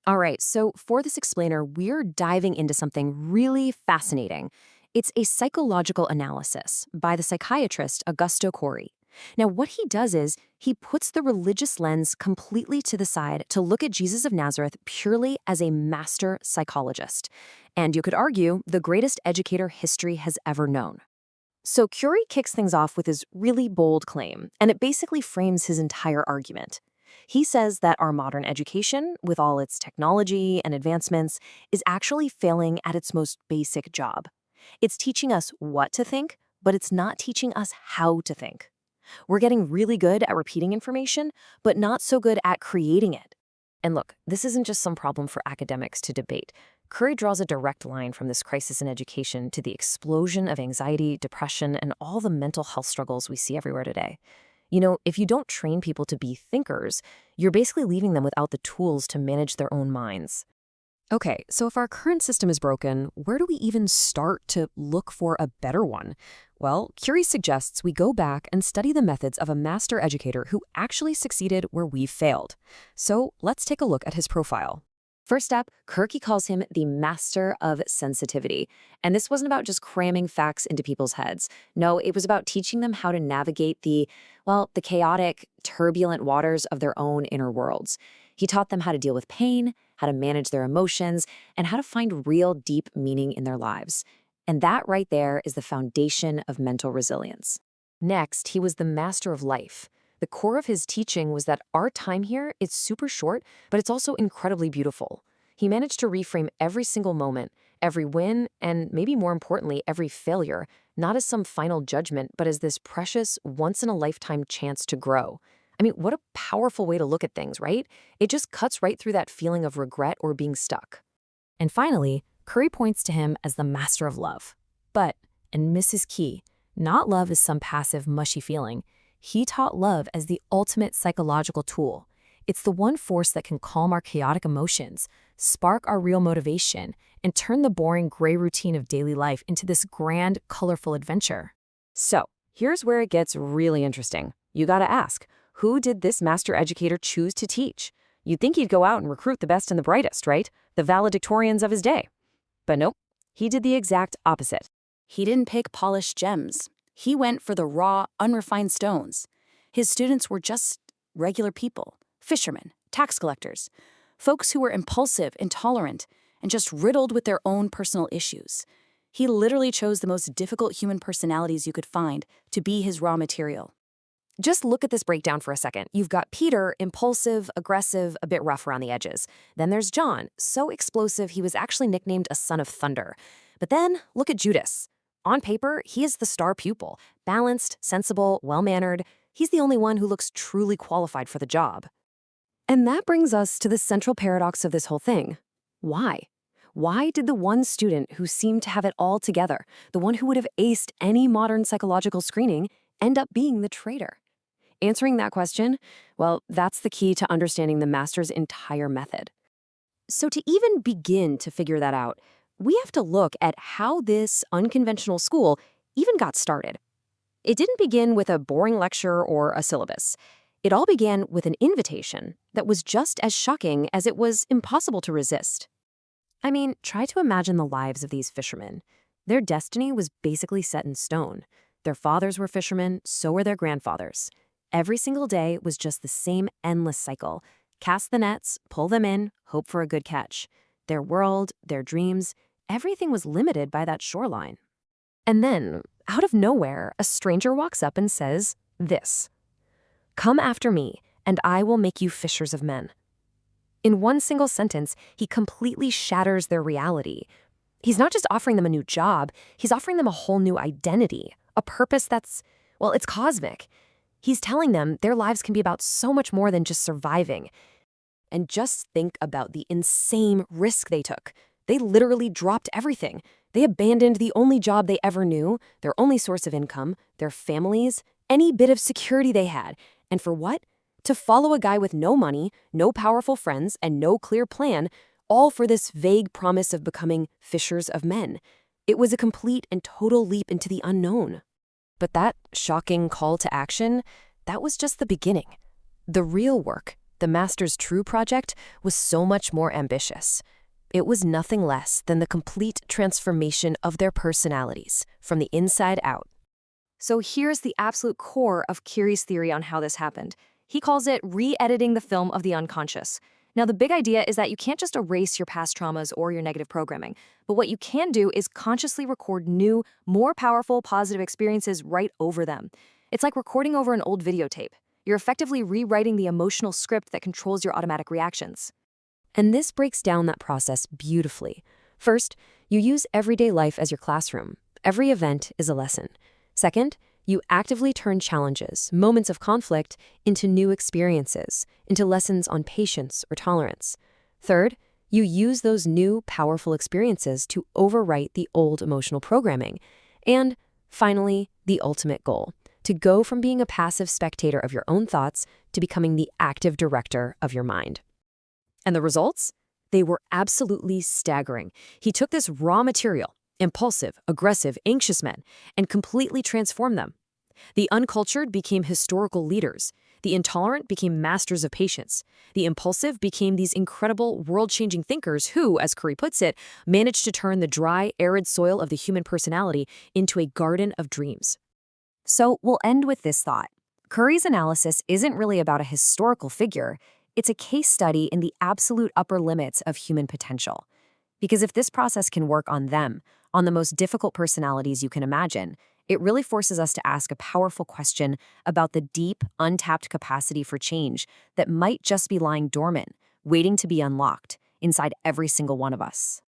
All right, so for this explainer, we're diving into something really fascinating. It's a psychological analysis by the psychiatrist Augusto Corey. Now, what he does is he puts the religious lens completely to the side to look at Jesus of Nazareth purely as a master psychologist. And you could argue the greatest educator history has ever known. So Curie kicks things off with his really bold claim, and it basically frames his entire argument. He says that our modern education, with all its technology and advancements, is actually failing at its most basic job. It's teaching us what to think, but it's not teaching us how to think. We're getting really good at repeating information, but not so good at creating it. And look, this isn't just some problem for academics to debate. Curry draws a direct line from this crisis in education to the explosion of anxiety, depression, and all the mental health struggles we see everywhere today. You know, if you don't train people to be thinkers, you're basically leaving them without the tools to manage their own minds. Okay, so if our current system is broken, where do we even start to look for a better one? Well, Curie suggests we go back and study the methods of a master educator who actually succeeded where we've failed. So let's take a look at his profile. First up, Kirky calls him the master of sensitivity. And this wasn't about just cramming facts into people's heads. No, it was about teaching them how to navigate the chaotic, turbulent waters of their own inner worlds. He taught them how to deal with pain, how to manage their emotions, and how to find real deep meaning in their lives. And that right there is the foundation of mental resilience. Next, he was the master of life. The core of his teaching was that our time here is super short, but it's also incredibly beautiful. He managed to reframe every single moment, every win, and maybe more importantly, every failure, not as some final judgment, but as this precious, once-in-a-lifetime chance to grow. I mean, what a powerful way to look at things, right? It just cuts right through that feeling of regret or being stuck. And finally, Curry points to him as the master of love. But, and this is key, not love as some passive, mushy feeling. He taught love as the ultimate psychological tool. It's the one force that can calm our chaotic emotions, spark our real motivation, and turn the boring gray routine of daily life into this grand, colorful adventure. So, here's where it gets really interesting. You gotta ask, who did this master educator choose to teach? You'd think he'd go out and recruit the best and the brightest, right? The valedictorians of his day. But nope, he did the exact opposite. He didn't pick polished gems. He went for the raw, unrefined stones. His students were just regular people, fishermen, tax collectors, folks who were impulsive, intolerant, and just riddled with their own personal issues. He literally chose the most difficult human personalities you could find to be his raw material. Just look at this breakdown for a second. You've got Peter, impulsive, aggressive, a bit rough around the edges. Then there's John, so explosive he was actually nicknamed a son of thunder. But then look at Judas. On paper, he is the star pupil, balanced, sensible, well-mannered. He's the only one who looks truly qualified for the job. And that brings us to the central paradox of this whole thing. Why? Why did the one student who seemed to have it all together, the one who would have aced any modern psychological screening, end up being the traitor? Answering that question, well, that's the key to understanding the master's entire method. So to even begin to figure that out, we have to look at how this unconventional school even got started. It didn't begin with a boring lecture or a syllabus. It all began with an invitation that was just as shocking as it was impossible to resist. I mean, try to imagine the lives of these fishermen. Their destiny was basically set in stone. Their fathers were fishermen, so were their grandfathers. Every single day was just the same endless cycle. Cast the nets, pull them in, hope for a good catch. Their world, their dreams, everything was limited by that shoreline. And then, out of nowhere, a stranger walks up and says this: "Come after me, and I will make you fishers of men." In one single sentence, he completely shatters their reality. He's not just offering them a new job, he's offering them a whole new identity, a purpose that's, well, it's cosmic. He's telling them their lives can be about so much more than just surviving. And just think about the insane risk they took. They literally dropped everything. They abandoned the only job they ever knew, their only source of income, their families, any bit of security they had. And for what? To follow a guy with no money, no powerful friends, and no clear plan, all for this vague promise of becoming fishers of men. It was a complete and total leap into the unknown. But that shocking call to action, that was just the beginning. The real work, the Master's true project was so much more ambitious. It was nothing less than the complete transformation of their personalities, from the inside out. So here's the absolute core of Curie's theory on how this happened. He calls it re-editing the film of the unconscious. Now, the big idea is that you can't just erase your past traumas or your negative programming, but what you can do is consciously record new, more powerful, positive experiences right over them. It's like recording over an old videotape. You're effectively rewriting the emotional script that controls your automatic reactions. And this breaks down that process beautifully. First, you use everyday life as your classroom. Every event is a lesson. Second, you actively turn challenges, moments of conflict, into new experiences, into lessons on patience or tolerance. Third, you use those new, powerful experiences to overwrite the old emotional programming. And finally, the ultimate goal, to go from being a passive spectator of your own thoughts to becoming the active director of your mind. And the results? They were absolutely staggering. He took this raw material, impulsive, aggressive, anxious men, and completely transformed them. The uncultured became historical leaders. The intolerant became masters of patience. The impulsive became these incredible, world-changing thinkers who, as Curry puts it, managed to turn the dry, arid soil of the human personality into a garden of dreams. So we'll end with this thought. Curry's analysis isn't really about a historical figure. It's a case study in the absolute upper limits of human potential. Because if this process can work on them, on the most difficult personalities you can imagine, it really forces us to ask a powerful question about the deep, untapped capacity for change that might just be lying dormant, waiting to be unlocked inside every single one of us.